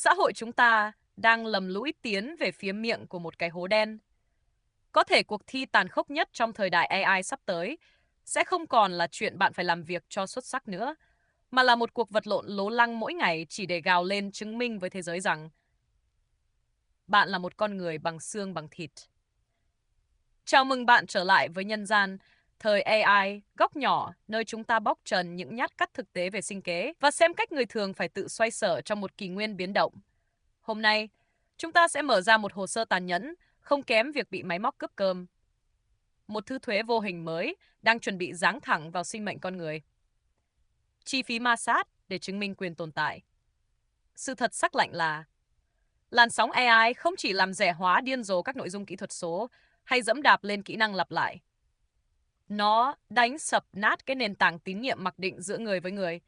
Xã hội chúng ta đang lầm lũi tiến về phía miệng của một cái hố đen. Có thể cuộc thi tàn khốc nhất trong thời đại AI sắp tới sẽ không còn là chuyện bạn phải làm việc cho xuất sắc nữa, mà là một cuộc vật lộn lố lăng mỗi ngày chỉ để gào lên chứng minh với thế giới rằng bạn là một con người bằng xương bằng thịt. Chào mừng bạn trở lại với Nhân gian, thời AI, góc nhỏ nơi chúng ta bóc trần những nhát cắt thực tế về sinh kế và xem cách người thường phải tự xoay sở trong một kỷ nguyên biến động. Hôm nay, chúng ta sẽ mở ra một hồ sơ tàn nhẫn, không kém việc bị máy móc cướp cơm. Một thứ thuế vô hình mới đang chuẩn bị giáng thẳng vào sinh mệnh con người. Chi phí ma sát để chứng minh quyền tồn tại. Sự thật sắc lạnh là làn sóng AI không chỉ làm rẻ hóa điên rồ các nội dung kỹ thuật số hay dẫm đạp lên kỹ năng lặp lại. Nó đánh sập nát cái nền tảng tín nhiệm mặc định giữa người với người.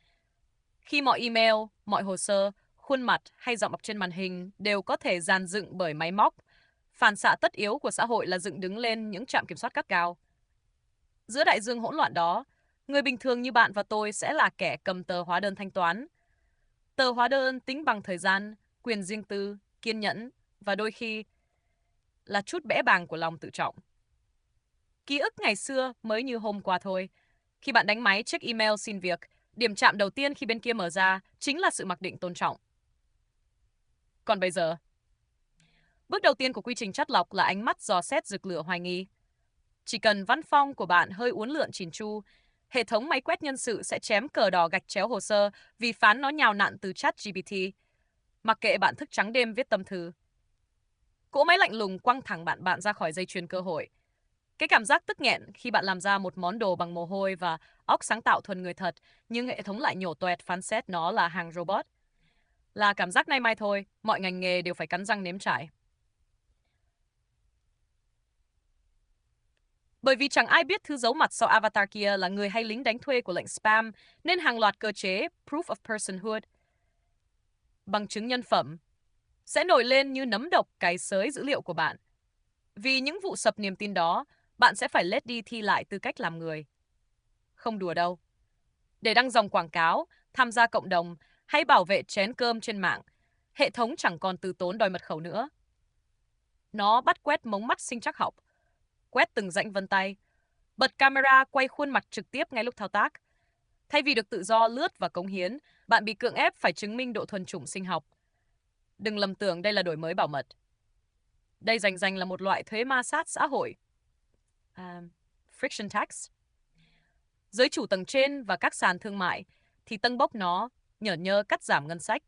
Khi mọi email, mọi hồ sơ, khuôn mặt hay giọng đọc trên màn hình đều có thể dàn dựng bởi máy móc, phản xạ tất yếu của xã hội là dựng đứng lên những trạm kiểm soát gắt gao. Giữa đại dương hỗn loạn đó, người bình thường như bạn và tôi sẽ là kẻ cầm tờ hóa đơn thanh toán. Tờ hóa đơn tính bằng thời gian, quyền riêng tư, kiên nhẫn và đôi khi là chút bẽ bàng của lòng tự trọng. Ký ức ngày xưa mới như hôm qua thôi. Khi bạn đánh máy check email xin việc, điểm chạm đầu tiên khi bên kia mở ra chính là sự mặc định tôn trọng. Còn bây giờ, bước đầu tiên của quy trình chắt lọc là ánh mắt dò xét rực lửa hoài nghi. Chỉ cần văn phong của bạn hơi uốn lượn chỉn chu, hệ thống máy quét nhân sự sẽ chém cờ đỏ gạch chéo hồ sơ vì phán nó nhào nặn từ ChatGPT. Mặc kệ bạn thức trắng đêm viết tâm thư. Cỗ máy lạnh lùng quăng thẳng bạn ra khỏi dây chuyền cơ hội. Cái cảm giác tức nghẹn khi bạn làm ra một món đồ bằng mồ hôi và óc sáng tạo thuần người thật, nhưng hệ thống lại nhổ toẹt phán xét nó là hàng robot. Là cảm giác nay mai thôi, mọi ngành nghề đều phải cắn răng nếm trải. Bởi vì chẳng ai biết thứ giấu mặt sau avatar kia là người hay lính đánh thuê của lệnh spam, nên hàng loạt cơ chế Proof of Personhood, bằng chứng nhân phẩm, sẽ nổi lên như nấm độc cày xới dữ liệu của bạn. Vì những vụ sập niềm tin đó, bạn sẽ phải lết đi thi lại tư cách làm người. Không đùa đâu. Để đăng dòng quảng cáo, tham gia cộng đồng hay bảo vệ chén cơm trên mạng, hệ thống chẳng còn từ tốn đòi mật khẩu nữa. Nó bắt quét mống mắt sinh trắc học, quét từng rãnh vân tay, bật camera quay khuôn mặt trực tiếp ngay lúc thao tác. Thay vì được tự do lướt và cống hiến, bạn bị cưỡng ép phải chứng minh độ thuần chủng sinh học. Đừng lầm tưởng đây là đổi mới bảo mật. Đây rành là một loại thuế ma sát xã hội. Friction tax. Giới chủ tầng trên và các sàn thương mại thì tâng bốc nó, nhởn nhơ cắt giảm ngân sách.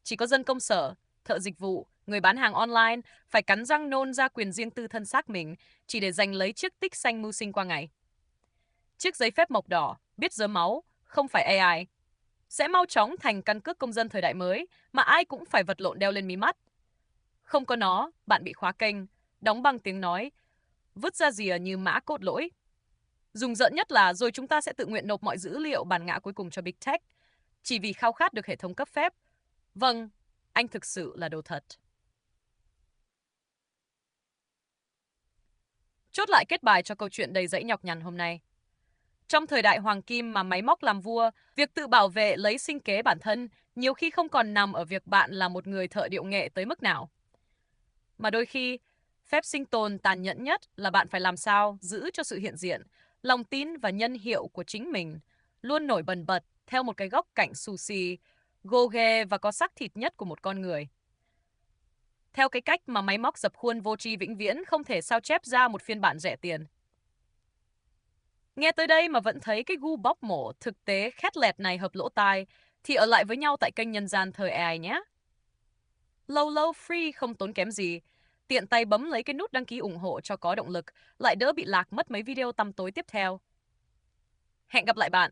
Chỉ có dân công sở, thợ dịch vụ, người bán hàng online phải cắn răng nôn ra quyền riêng tư thân xác mình chỉ để giành lấy chiếc tích xanh mưu sinh qua ngày. Chiếc giấy phép mộc đỏ, biết dớm máu, không phải AI, sẽ mau chóng thành căn cước công dân thời đại mới mà ai cũng phải vật lộn đeo lên mí mắt. Không có nó, bạn bị khóa kênh, đóng băng tiếng nói, vứt ra rìa như mã cốt lỗi. Rùng rợn nhất là rồi chúng ta sẽ tự nguyện nộp mọi dữ liệu bản ngã cuối cùng cho Big Tech, chỉ vì khao khát được hệ thống cấp phép. Vâng, anh thực sự là đồ thật. Chốt lại kết bài cho câu chuyện đầy dẫy nhọc nhằn hôm nay. Trong thời đại hoàng kim mà máy móc làm vua, việc tự bảo vệ lấy sinh kế bản thân nhiều khi không còn nằm ở việc bạn là một người thợ điệu nghệ tới mức nào. Mà đôi khi, phép sinh tồn tàn nhẫn nhất là bạn phải làm sao giữ cho sự hiện diện, lòng tin và nhân hiệu của chính mình luôn nổi bần bật theo một cái góc cạnh xù xì, gồ ghề và có xác thịt nhất của một con người. Theo cái cách mà máy móc dập khuôn vô tri vĩnh viễn không thể sao chép ra một phiên bản rẻ tiền. Nghe tới đây mà vẫn thấy cái gu bóc mổ thực tế khét lẹt này hợp lỗ tai thì ở lại với nhau tại kênh Nhân gian thời AI nhé. Lâu lâu free không tốn kém gì. Tiện tay bấm lấy cái nút đăng ký ủng hộ cho có động lực, lại đỡ bị lạc mất mấy video tăm tối tiếp theo. Hẹn gặp lại bạn.